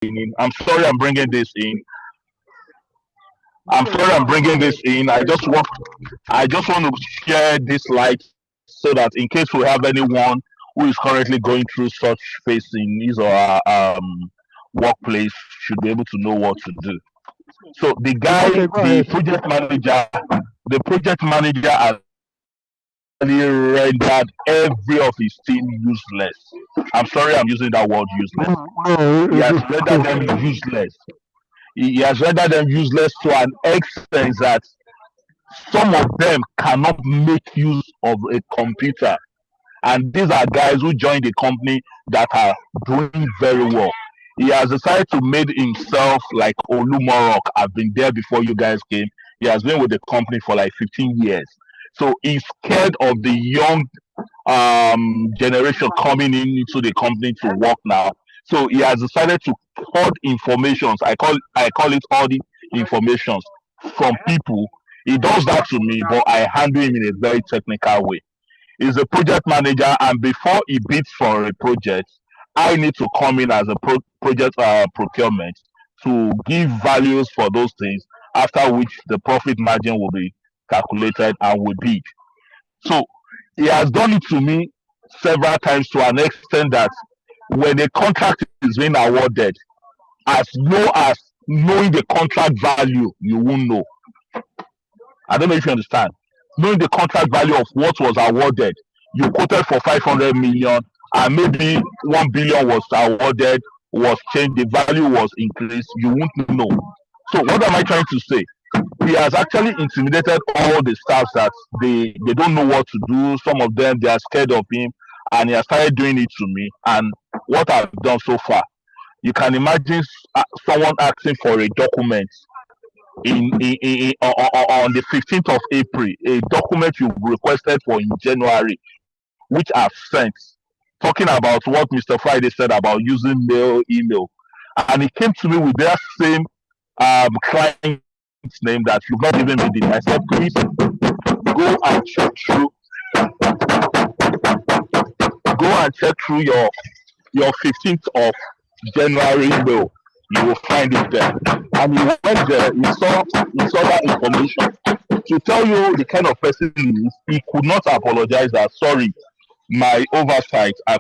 in. I'm sorry I'm bringing this in. No, I'm no, sorry go I'm on, go bringing ahead. this in. I just want to share this light so that in case we have anyone who is currently going through such phase in his or her workplace should be able to know what to do. So the guy, Okay, go the ahead. project manager has actually rendered every of his team useless. I'm sorry I'm using that word useless. No, no, He has rendered them useless. He has rendered them useless to an extent that some of them cannot make use of a computer. And these are guys who joined the company that are doing very well. He has decided to make himself like Olumorok. I've been there before you guys came. He has been with the company for like 15 years. So he's scared of the young generation coming in into the company to work now. So he has decided to hold informations. I call it all the informations from people. He does that to me, but I handle him in a very technical way. He's a project manager, and before he bids for a project, I need to come in as a project procurement to give values for those things. After which the profit margin will be calculated and we bid. So he has done it to me several times to an extent that when a contract is being awarded, as low as knowing the contract value, you won't know. I don't know if you understand. Knowing the contract value of what was awarded, you quoted for 500 million, and maybe 1 billion was awarded, was changed, the value was increased, you won't know. So, what am I trying to say? He has actually intimidated all the staffs that they don't know what to do. Some of them they are scared of him, and he has started doing it to me. And what I've done so far, you can imagine someone asking for a document on the 15th of April, a document you requested for in January, which I've sent, talking about what Mr. Friday said about using mail, email, and it came to me with their same client's name that you've not given me the. I said, please go and check through, go and check through your 15th of January mail. You will find it there. And he went there, he saw that information. To tell you the kind of person he is, he could not apologize that sorry, my oversight, I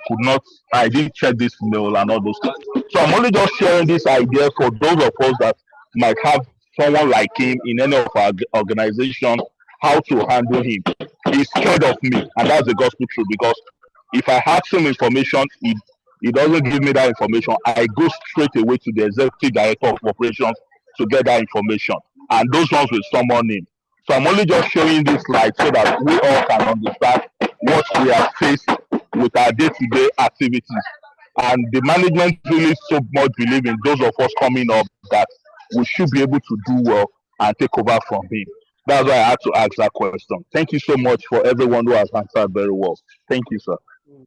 didn't check this mail and all those things. So I'm only just sharing this idea for those of us that might have someone like him in any of our organization, how to handle him. He's scared of me, and that's the gospel truth. Because if I have some information, he doesn't give me that information. I go straight away to the executive director of operations to get that information, and those ones will summon him. So I'm only just showing this light so that we all can understand what we are faced with our day-to-day activities. And the management really so much believe in those of us coming up that we should be able to do well and take over from him. That's why I had to ask that question. Thank you so much for everyone who has answered very well. Thank you, sir. Mm.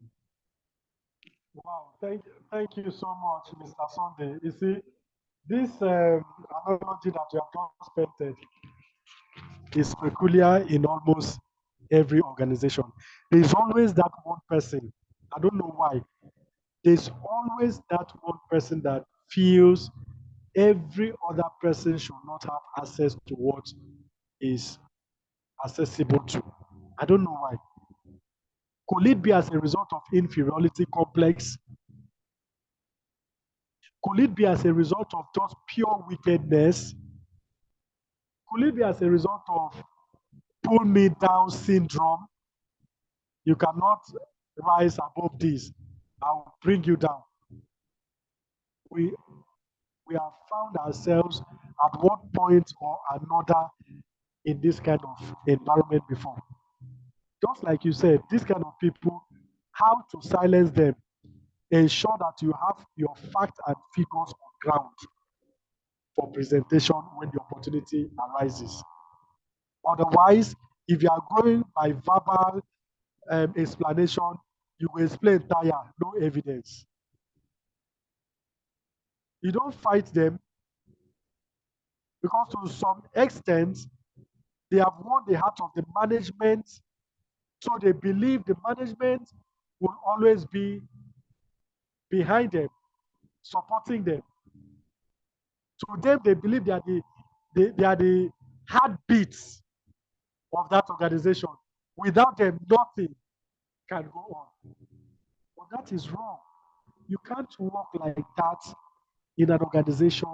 Wow, thank you so much, Mr. Sunday. You see, this analogy that you have just painted is peculiar in almost every organization. There's always that one person. I don't know why. There's always that one person that feels every other person should not have access to what is accessible to. I don't know why. Could it be as a result of inferiority complex? Could it be as a result of just pure wickedness? Could it be as a result of pull me down syndrome? You cannot rise above this. I'll bring you down. We we have found ourselves at one point or another in this kind of environment before. Just like you said, this kind of people, how to silence them, ensure that you have your facts and figures on ground for presentation when the opportunity arises. Otherwise, if you are going by verbal explanation, you will explain tire, no evidence. You don't fight them because to some extent they have won the heart of the management, so they believe the management will always be behind them, supporting them. To them, they believe they are the heartbeats of that organization. Without them, nothing can go on. But that is wrong. You can't work like that in an organization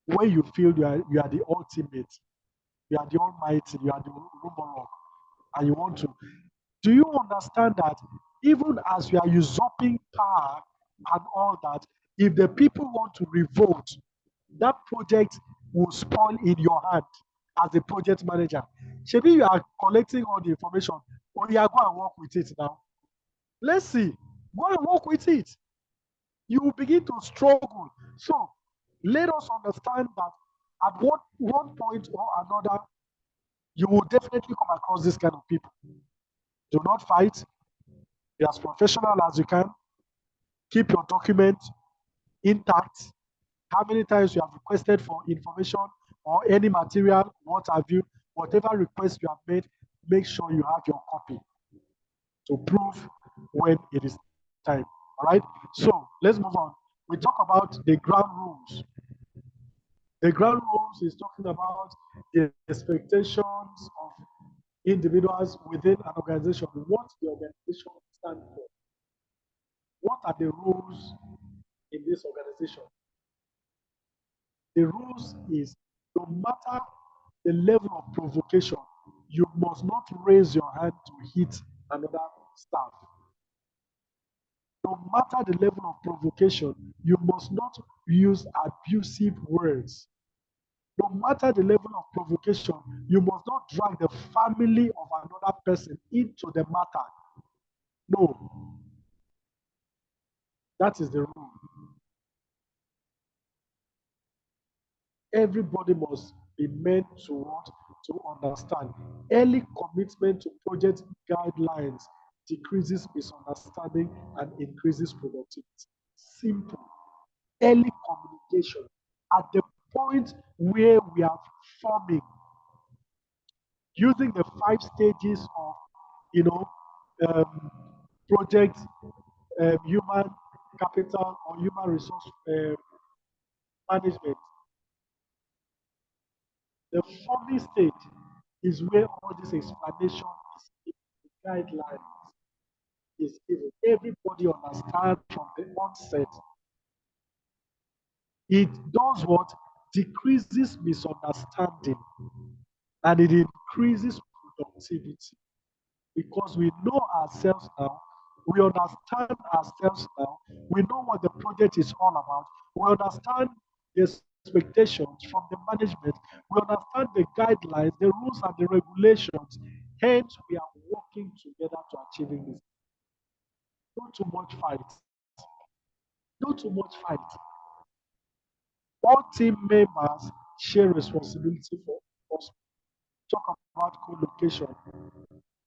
where you feel you are the ultimate, you are the almighty, you are the Ruborok, and you want to. Do you understand that even as you are usurping power and all that, if the people want to revolt, that project will spoil in your hand as the project manager. Maybe you are collecting all the information, or you are going to work with it now. Let's see. Go and work with it. You will begin to struggle. So let us understand that at one point or another, you will definitely come across this kind of people. Do not fight. Be as professional as you can. Keep your document intact. How many times you have requested for information or any material, what have you, whatever request you have made, make sure you have your copy to prove when it is time. All right. So let's move on. We talk about the ground rules. The ground rules is talking about the expectations of individuals within an organization, what the organization stands for. What are the rules in this organization? The rules is no matter the level of provocation, you must not raise your hand to hit another staff. No matter the level of provocation, you must not use abusive words. No matter the level of provocation, you must not drag the family of another person into the matter. No, that is the rule. Everybody must be meant to what? To understand. Early commitment to project guidelines decreases misunderstanding and increases productivity. Simple. Early communication at the point where we are forming, using the 5 stages of, project, human capital or human resource management. The forming stage is where all this explanation is given, the guidelines is given. Everybody understands from the onset. It does what? Decreases misunderstanding and it increases productivity because we know ourselves now, we understand ourselves now, we know what the project is all about, we understand the expectations from the management, we understand the guidelines, the rules and the regulations. Hence, we are working together to achieving this. Not too much fight. Not too much fight. All team members share responsibility for us. Talk about co-location.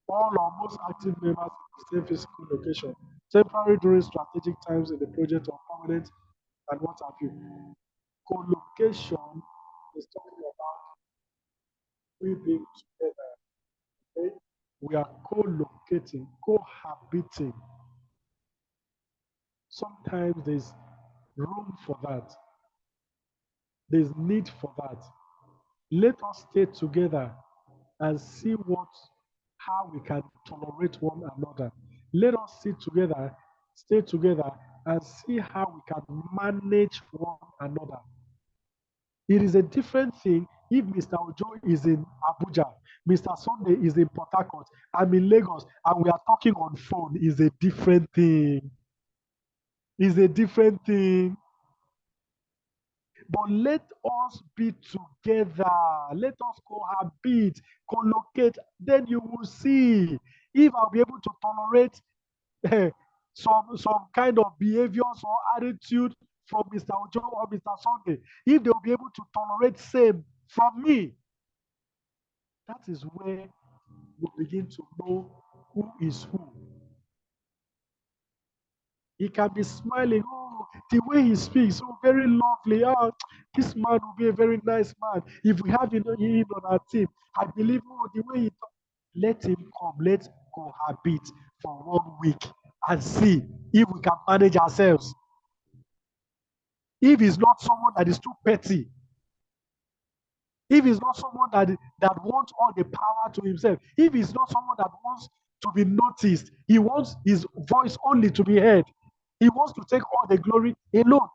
All or most active members in the same physical location, temporary during strategic times in the project or permanent, and what have you. Co-location is talking about we being together. Okay? We are co-locating, cohabiting. Sometimes there's room for that. There's need for that. Let us stay together and see how we can tolerate one another. Let us sit together, stay together, and see how we can manage one another. It is a different thing if Mr. Ojo is in Abuja, Mr. Sunday is in Port Harcourt, I'm in Lagos, and we are talking on phone. Is a different thing. Is a different thing. But let us be together. Let us cohabit, collocate. Then you will see if I'll be able to tolerate some kind of behaviors or attitude from Mr. Ojo or Mr. Sunday. If they'll be able to tolerate same from me, that is where we begin to know who is who. He can be smiling. Oh, the way he speaks, oh, very lovely. Oh, this man will be a very nice man. If we have him on our team, I believe, oh, the way he talks, let him come. Let's cohabit for 1 week and see if we can manage ourselves. if he's not someone that is too petty, if he's not someone that wants all the power to himself, if he's not someone that wants to be noticed, he wants his voice only to be heard. He wants to take all the glory alone.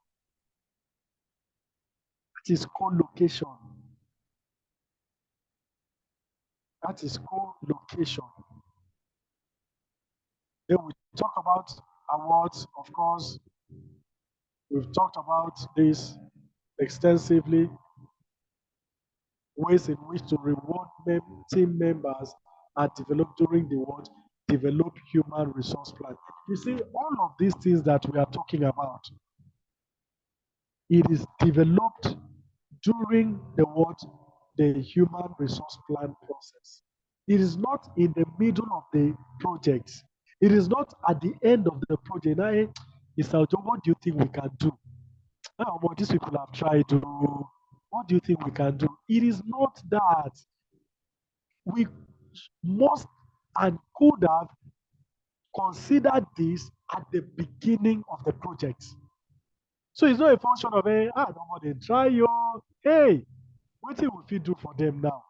That is co-location. That is co-location. Then we talk about awards, of course. We've talked about this extensively. Ways in which to reward team members are developed during the what? Develop human resource plan. You see, all of these things that we are talking about, it is developed during the what? The human resource plan process. It is not in the middle of the project. It is not at the end of the project. Now, what do you think we can do? Now, what these people have tried to do, what do you think we can do? It is not that. We must and could have considered this at the beginning of the project. So it's not a function of, hey, don't want to try you. Hey, what will we do for them now?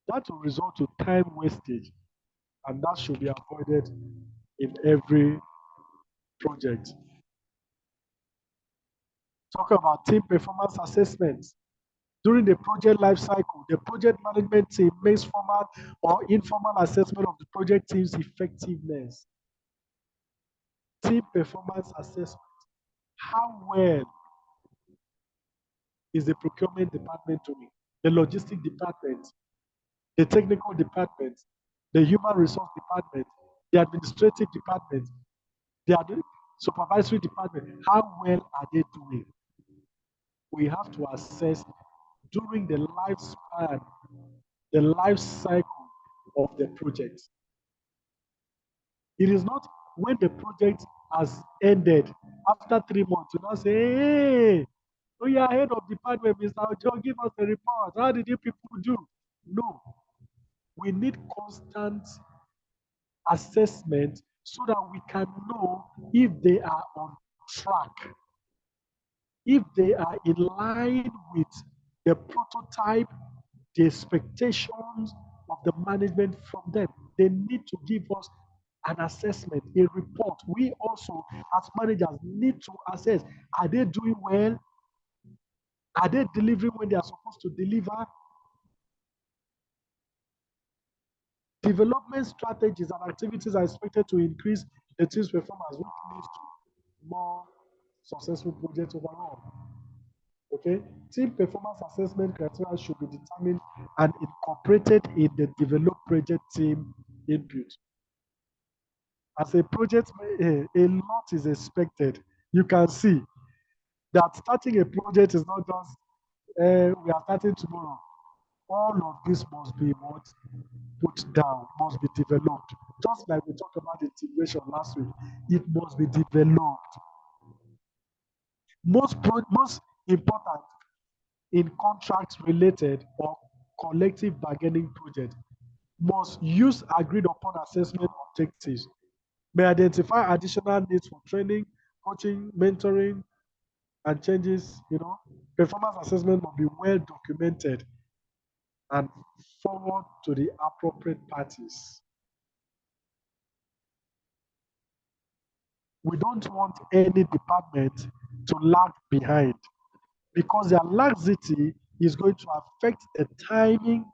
That will result to time wastage, and that should be avoided in every project. Talk about team performance assessments. During the project life cycle, the project management team makes formal or informal assessment of the project team's effectiveness. Team performance assessment. How well is the procurement department doing? The logistic department, the technical department, the human resource department, the administrative department, the supervisory department. How well are they doing? We have to assess during the lifespan, the life cycle of the project. It is not when the project has ended after 3 months, you now say, hey, oh yeah, head of department, Mr. Ojo, give us a report. How did you people do? No. We need constant assessment so that we can know if they are on track, if they are in line with the prototype, the expectations of the management from them. They need to give us an assessment, a report. We also, as managers, need to assess, are they doing well? Are they delivering when they are supposed to deliver? Development strategies and activities are expected to increase the team's performance, which leads to more successful projects overall. Okay, team performance assessment criteria should be determined and incorporated in the developed project team input. As a project, a lot is expected. You can see that starting a project is not just we are starting tomorrow. All of this must be what put down, must be developed. Just like we talked about integration last week, it must be developed. Most important in contracts related or collective bargaining project must use agreed upon assessment objectives, may identify additional needs for training, coaching, mentoring, and changes. Performance assessment must be well documented and forward to the appropriate parties. We don't want any department to lag behind, because their laxity is going to affect the timing,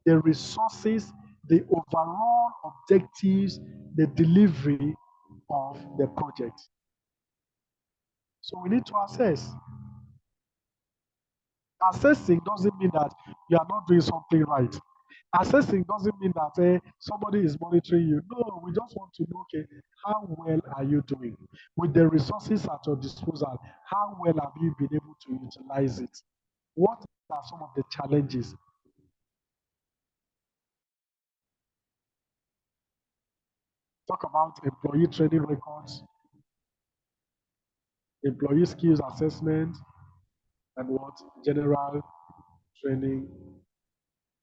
the resources, the overall objectives, the delivery of the project. So we need to assess. Assessing doesn't mean that you are not doing something right. Assessing doesn't mean that somebody is monitoring you. No, we just want to know, okay, how well are you doing? With the resources at your disposal, how well have you been able to utilize it? What are some of the challenges? Talk about employee training records, employee skills assessment, and what? General training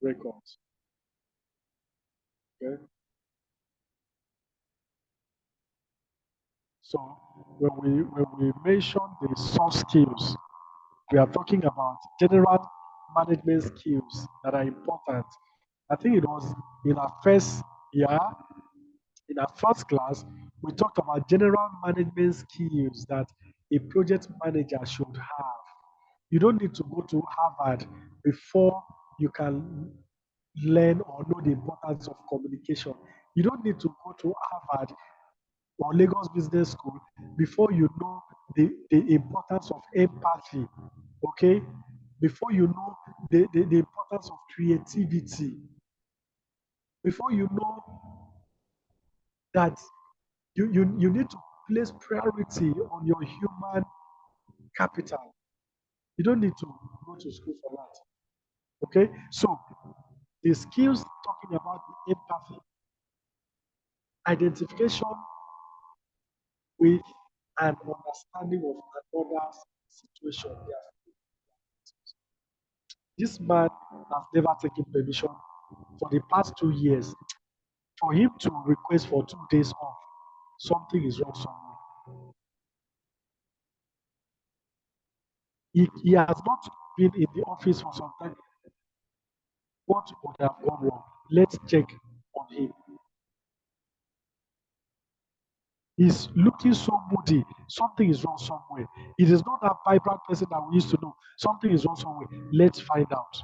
records. Okay. So when we mention the soft skills, we are talking about general management skills that are important. I think it was in our first year, in our first class, we talked about general management skills that a project manager should have. You don't need to go to Harvard before you can learn or know the importance of communication. You don't need to go to Harvard or Lagos Business School before you know the importance of empathy. Okay? Before you know the importance of creativity. Before you know that you need to place priority on your human capital. You don't need to go to school for that. Okay? So the skills talking about the empathy, identification with an understanding of another's situation. This man has never taken permission for the past 2 years. For him to request for 2 days off, something is wrong somewhere. He has not been in the office for some time. What would have gone wrong? Let's check on him. He's looking so moody. Something is wrong somewhere. It is not that vibrant person that we used to know. Something is wrong somewhere. Let's find out.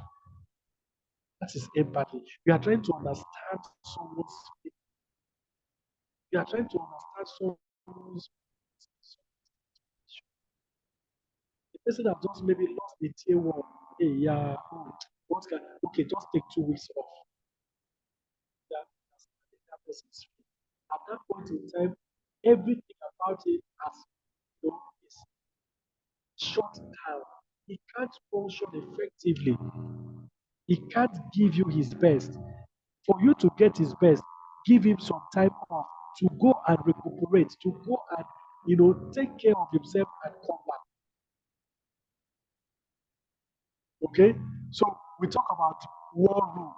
That is empathy. We are trying to understand someone's feeling. We are trying to understand someone's. The person that just maybe lost the tier one. Hey, yeah, what can okay, just take 2 weeks off. Yeah, understanding that person's feeling. At that point in time, everything about it has is shut down. He can't function effectively. He can't give you his best. For you to get his best, give him some time off to go and recuperate, to go and take care of himself and come back. Okay? So we talk about war room,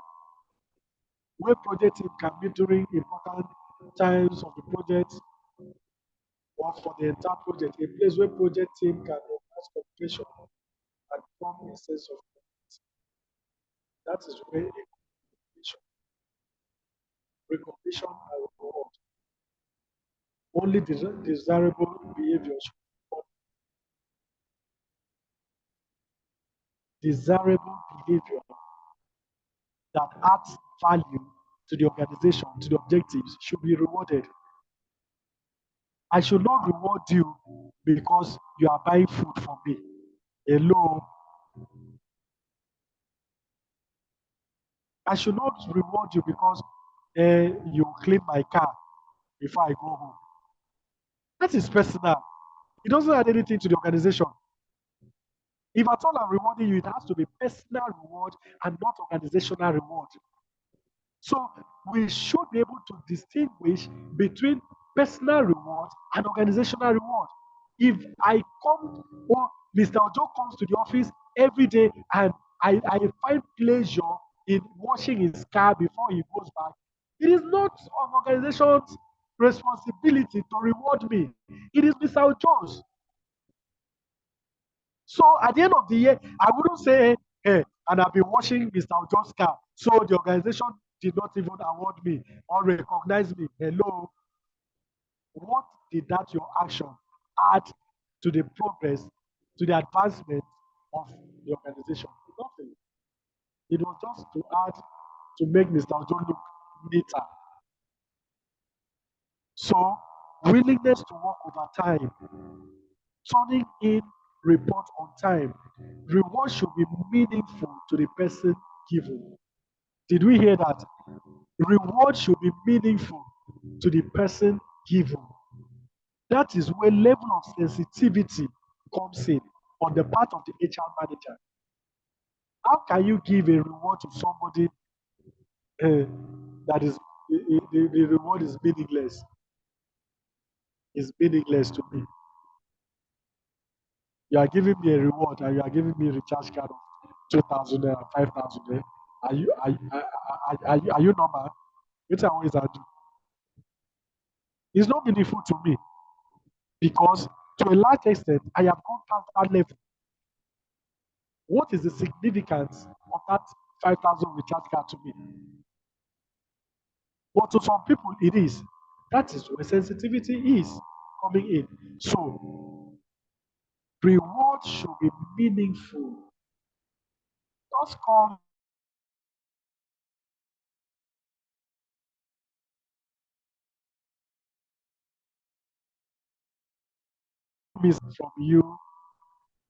where project team can meet during important times of the project or for the entire project, a place where project team can enhance communication and form a sense of community. That is where a recognition and reward. Only desirable behaviors, desirable behavior that adds value to the organization, to the objectives, should be rewarded. I should not reward you because you are buying food from me. Hello. I should not reward you because you clean my car before I go home. That is personal. It doesn't add anything to the organization. If at all I'm rewarding you, it has to be personal reward and not organizational reward. So we should be able to distinguish between personal reward and organizational reward. If I come or Mr. Ojo comes to the office every day and I find pleasure in washing his car before he goes back, it is not of organization's responsibility to reward me. It is Mr. Ojo's. So at the end of the year, I wouldn't say, hey, and I've been washing Mr. Ojo's car, so the organization did not even award me or recognize me. Hello. What did that your action add to the progress, to the advancement of the organization? Nothing. It was just to add to make Mr. Ojo look neater. So, willingness to work overtime, turning in report on time. Reward should be meaningful to the person given. Did we hear that? Reward should be meaningful to the person given. That is where level of sensitivity comes in on the part of the HR manager. How can you give a reward to somebody that is the reward is meaningless? It's meaningless to me. You are giving me a reward and you are giving me a recharge card of 2,000 and 5,000. Are you normal? Which I always do. It's not meaningful to me. because to a large extent, I have gone past that level. What is the significance of that 5,000 recharge card to me? But to some people, it is. That is where sensitivity is coming in. So, reward should be meaningful. Just come miss from you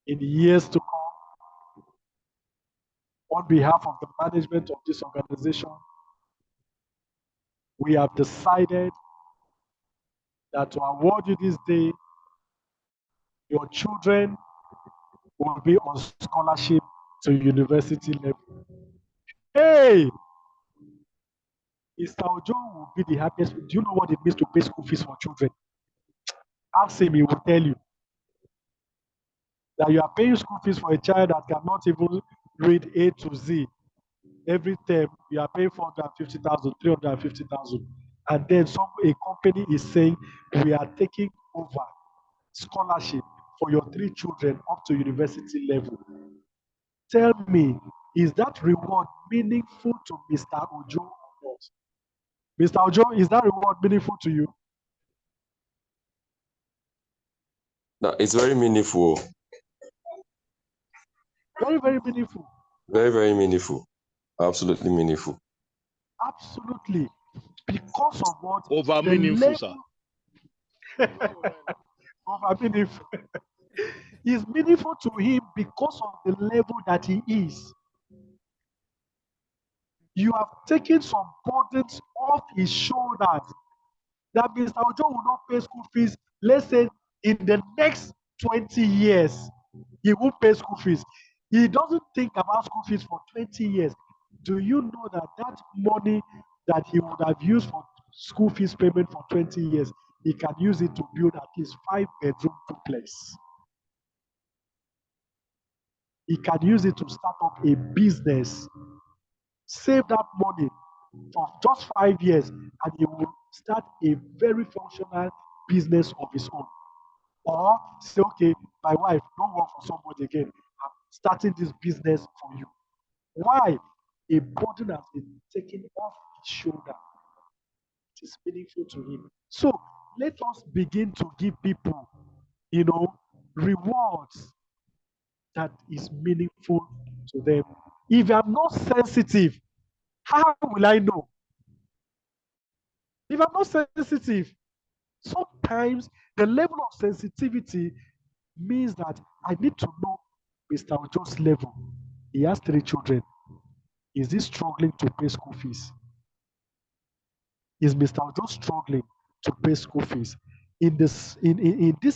in years to come on behalf of the management of this organization. We have decided that to award you this day, your children will be on scholarship to university level. Hey, Mr. Ojo will be the happiest. Do you know what it means to pay school fees for children? Ask him, he will tell you that you are paying school fees for a child that cannot even read A to Z. Every term, you are paying 450,000, 350,000. And then a company is saying, we are taking over scholarship for your 3 children up to university level. Tell me, is that reward meaningful to Mr. Ojo or not? Mr. Ojo, is that reward meaningful to you? No, it's very meaningful. Very, very meaningful. Very, very meaningful. Absolutely meaningful. Absolutely. Because of what? Over The meaningful, sir. Over meaningful. It's meaningful to him because of the level that he is. You have taken some burdens off his shoulders. That Mr. Ojo will not pay school fees. Let's say in the next 20 years, he will pay school fees. He doesn't think about school fees for 20 years. Do you know that that money that he would have used for school fees payment for 20 years, he can use it to build at least 5-bedroom duplex? He can use it to start up a business. Save that money for just 5 years, and he will start a very functional business of his own. Or say, okay, my wife, don't work for somebody again. I'm starting this business for you. Why? A burden has been taken off his shoulder. It is meaningful to him. So let us begin to give people, rewards that is meaningful to them. If I'm not sensitive, how will I know? If I'm not sensitive, sometimes the level of sensitivity means that I need to know Mr. Ojo's level. He has 3 children. Is he struggling to pay school fees? Is Mr. Ojo struggling to pay school fees? In this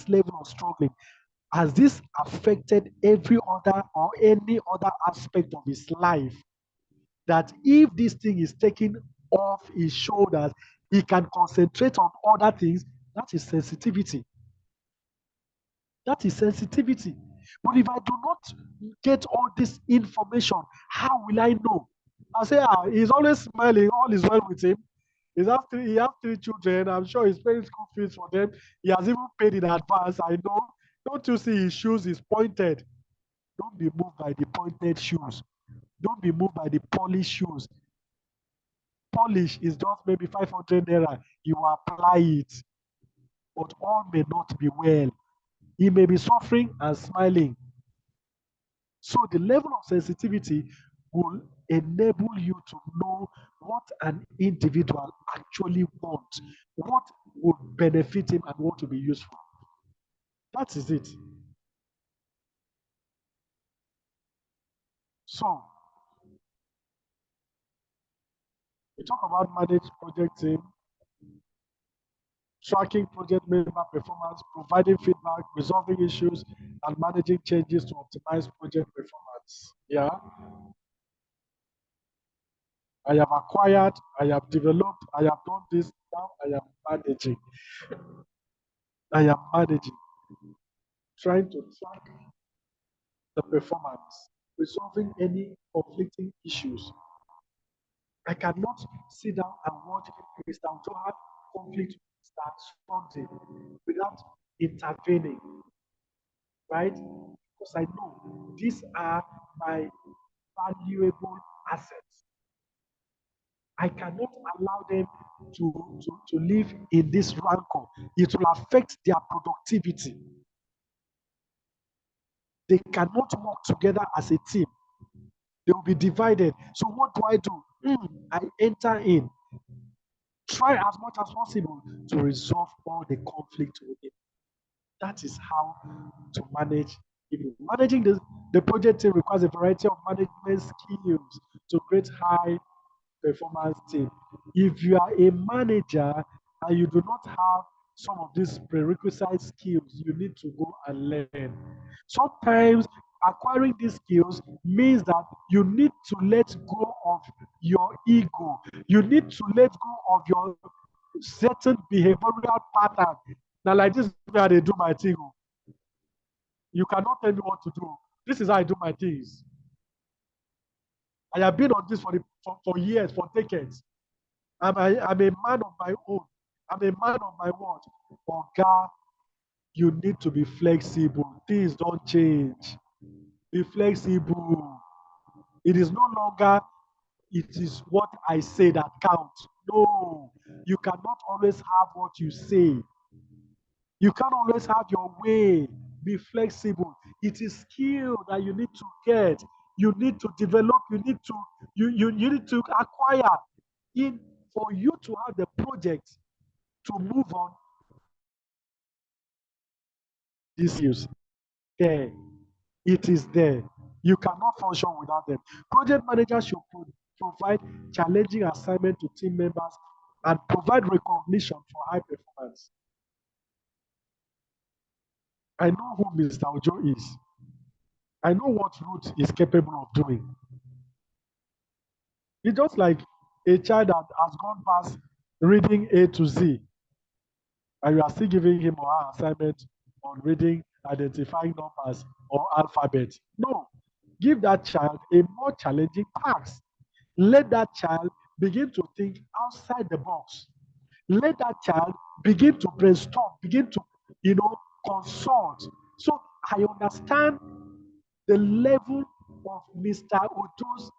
level of struggling, has this affected every other or any other aspect of his life? That if this thing is taken off his shoulders, he can concentrate on other things. That is sensitivity. That is sensitivity. But if I do not get all this information, how will I know? I say, he's always smiling, all is well with him. He has 3 children. I'm sure he's paying school fees for them. He has even paid in advance. I know. Don't you see his shoes is pointed? Don't be moved by the pointed shoes. Don't be moved by the polished shoes. Polish is just maybe 500 naira. You apply it, but all may not be well. He may be suffering and smiling. So the level of sensitivity will enable you to know what an individual actually wants, what would benefit him, and what will be useful. That is it. So we talk about managed project team, tracking project member performance, providing feedback, resolving issues, and managing changes to optimize project performance. Yeah. I have acquired, I have developed, I have done this, now I am managing. I am managing, trying to track the performance, resolving any conflicting issues. I cannot sit down and watch Mr. Ojo have conflict with Mr. Sunday without intervening, right? Because I know these are my valuable assets. I cannot allow them to live in this rancor. It will affect their productivity. They cannot work together as a team. They will be divided. So what do? I enter in, try as much as possible to resolve all the conflict within. That is how to manage. Managing the project team requires a variety of management skills to create high performance team. If you are a manager and you do not have some of these prerequisite skills, you need to go and learn. Sometimes acquiring these skills means that you need to let go of your ego. You need to let go of your certain behavioral pattern. Now, like this, where they do my thing. You cannot tell me what to do. This is how I do my things. I have been on this for years, for decades. I'm a man of my own. I'm a man of my word. But God, you need to be flexible. Things don't change. Be flexible. It is no longer, it is what I say that counts. No, you cannot always have what you say. You can't always have your way. Be flexible. It is skill that you need to get. You need to develop. You need to acquire. In for you to have the project to move on. This is there. It is there. You cannot function without them. Project managers should provide challenging assignment to team members and provide recognition for high performance. I know who Mr. Ojo is. I know what Ruth is capable of doing. It's just like a child that has gone past reading A to Z, and you are still giving him or her assignment on reading, identifying numbers, or alphabet. No, give that child a more challenging task. Let that child begin to think outside the box. Let that child begin to brainstorm, begin to, consult. So I understand the level of Mr. Oto's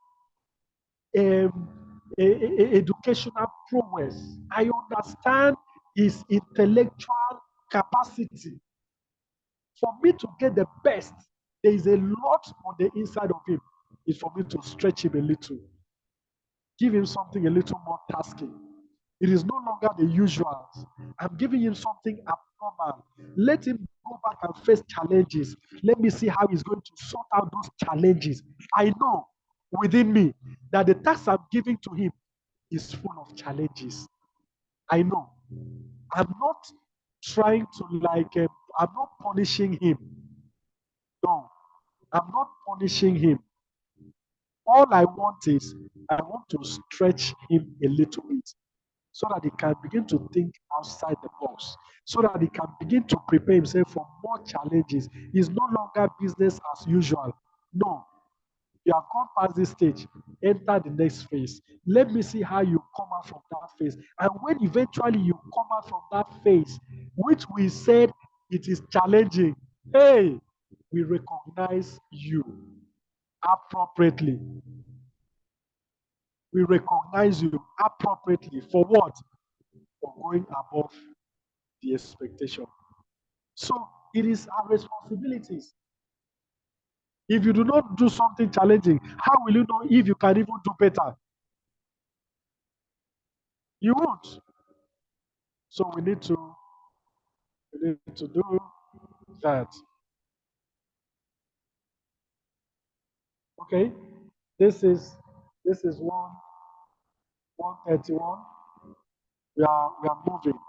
educational prowess. I understand his intellectual capacity. For me to get the best, there is a lot on the inside of him. It's for me to stretch him a little, give him something a little more tasking. It is no longer the usuals. I'm giving him something abnormal. Let him go back and face challenges. Let me see how he's going to sort out those challenges. I know within me that the task I'm giving to him is full of challenges. I know. I'm not trying to I'm not punishing him. No, I'm not punishing him. All I want is, I want to stretch him a little bit so that he can begin to think outside the box, so that he can begin to prepare himself for more challenges. It's no longer business as usual. No, you have gone past this stage, enter the next phase. Let me see how you come out from that phase. And when eventually you come out from that phase, which we said it is challenging, hey, we recognize you appropriately. We recognize you appropriately for what? For going above the expectation. So it is our responsibilities. If you do not do something challenging, how will you know if you can even do better? You won't. So we need to do that. Okay, this is 131. We are moving.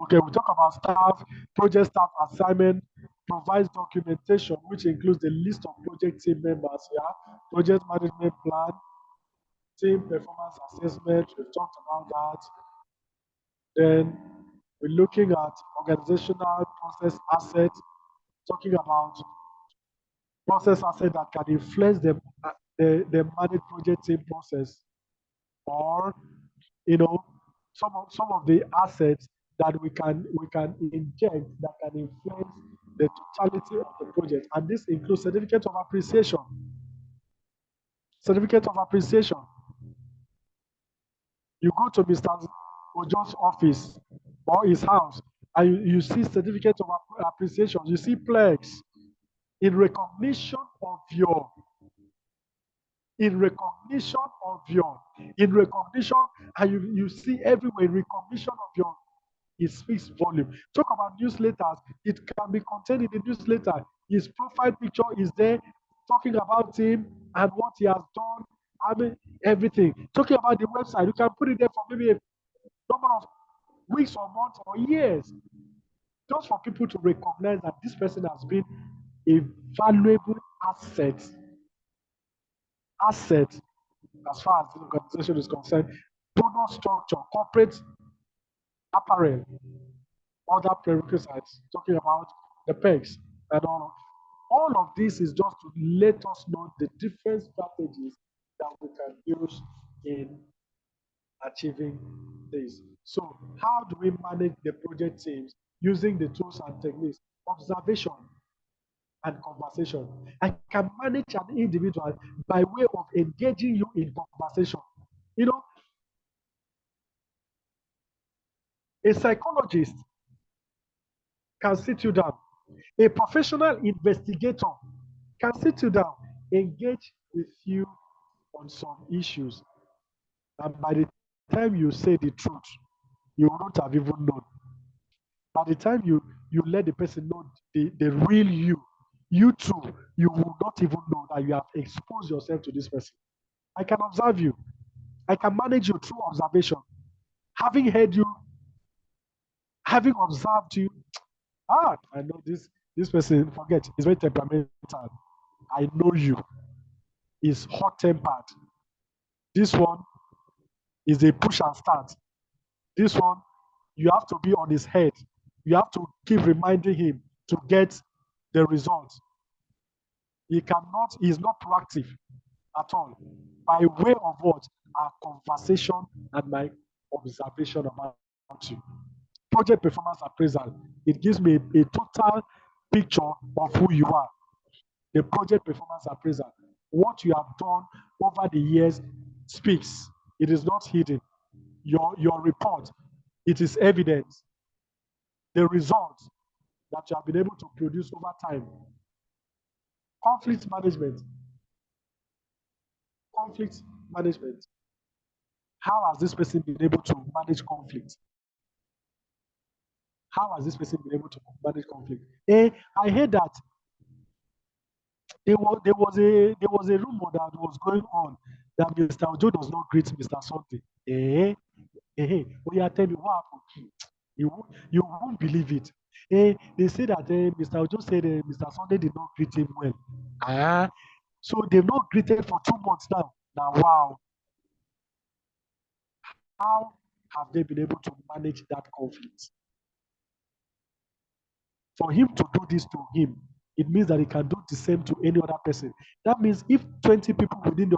Okay, we talk about staff, project staff assignment, provides documentation, which includes the list of project team members here, project management plan, team performance assessment. We've talked about that. Then we're looking at organizational process assets, talking about process asset that can influence the managed project team process, or some of the assets that we can inject that can influence the totality of the project, and this includes certificate of appreciation. Certificate of appreciation. You go to Mr. Ojo's office or his house, and you see certificate of appreciation. You see plaques in recognition of your, and you see everywhere in recognition of your. It speaks volume. Talk about newsletters. It can be contained in the newsletter. His profile picture is there, talking about him and what he has done. I mean, everything. Talking about the website, you can put it there for maybe a number of weeks or months or years, just for people to recognize that this person has been a valuable asset. As far as the organization is concerned, bonus structure, corporate apparel, other prerequisites, talking about the pegs and all of this is just to let us know the different strategies that we can use in achieving this. So how do we manage the project teams using the tools and techniques? Observation and conversation. I can manage an individual by way of engaging you in conversation. You know, a psychologist can sit you down. A professional investigator can sit you down, engage with you on some issues. And by the time you say the truth, you won't have even known. By the time you let the person know the real you too, you will not even know that you have exposed yourself to this person. I can observe you. I can manage you through observation. Having heard you, having observed you, I know this person, forget, is very temperamental. I know you. Is hot-tempered. This one is a push and start. This one, you have to be on his head. You have to keep reminding him to get the results. He is not proactive at all. By way of what? Our conversation and my observation about you. Project performance appraisal. It gives me a total picture of who you are. The project performance appraisal. What you have done over the years speaks. It is not hidden. Your report, it is evidence. The results that you have been able to produce over time. Conflict management. Conflict management. How has this person been able to manage conflict? How has this person been able to manage conflict? I heard that there was a rumor that was going on that Mr. Ojo does not greet Mr. Sunday. Oh yeah, tell me what happened. You won't believe it. They say that Mr. Ojo said Mr. Sunday did not greet him well. So they've not greeted for 2 months now. Now, wow. How have they been able to manage that conflict? For him to do this to him, it means that he can do the same to any other person. That means if 20 people within the